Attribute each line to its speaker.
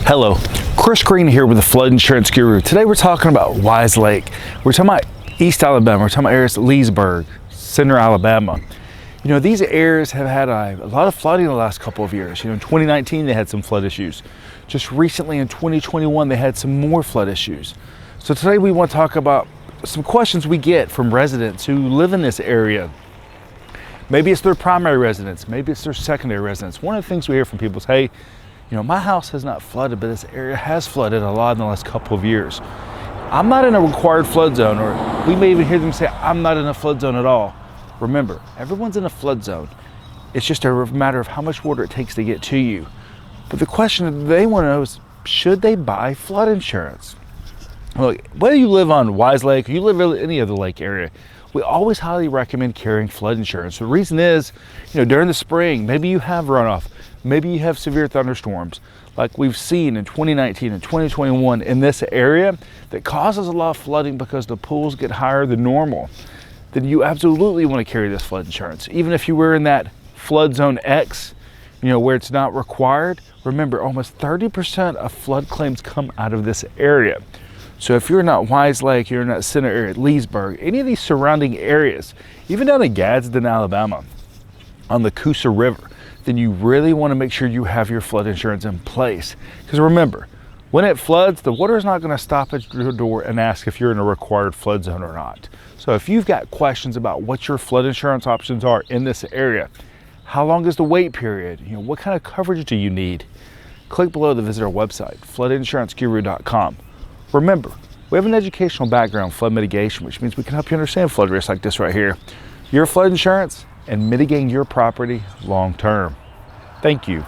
Speaker 1: Hello, Chris Green here with the Flood Insurance Guru. Today we're talking about Weiss Lake. We're talking about East Alabama. We're talking about areas Leesburg, Center Alabama. You know, these areas have had a lot of flooding in the last couple of years. You know, in 2019 they had some flood issues. Just recently in 2021 they had some more flood issues. So today we want to talk about some questions we get from residents who live in this area. Maybe it's their primary residence, maybe it's their secondary residence. One of the things we hear from people is, hey, you know, my house has not flooded, but this area has flooded a lot in the last couple of years. I'm not in a required flood zone, or we may even hear them say, I'm not in a flood zone at all. Remember, everyone's in a flood zone. It's just a matter of how much water it takes to get to you. But the question they want to know is, should they buy flood insurance? Look, whether you live on Weiss Lake or you live in any other lake area, we always highly recommend carrying flood insurance. The reason is, you know, during the spring, maybe you have runoff, maybe you have severe thunderstorms like we've seen in 2019 and 2021 in this area that causes a lot of flooding because the pools get higher than normal. Then you absolutely want to carry this flood insurance. Even if you were in that flood zone X, you know, where it's not required, remember almost 30% of flood claims come out of this area. So if you're not Weiss Lake, you're in that center area, Leesburg, any of these surrounding areas, even down in Gadsden, Alabama, on the Coosa River, then you really want to make sure you have your flood insurance in place. Because remember, when it floods, the water is not going to stop at your door and ask if you're in a required flood zone or not. So if you've got questions about what your flood insurance options are in this area, how long is the wait period? You know, what kind of coverage do you need? Click below to visit our website, floodinsuranceguru.com. Remember, we have an educational background in flood mitigation, which means we can help you understand flood risks like this right here. Your flood insurance and mitigating your property long term. Thank you.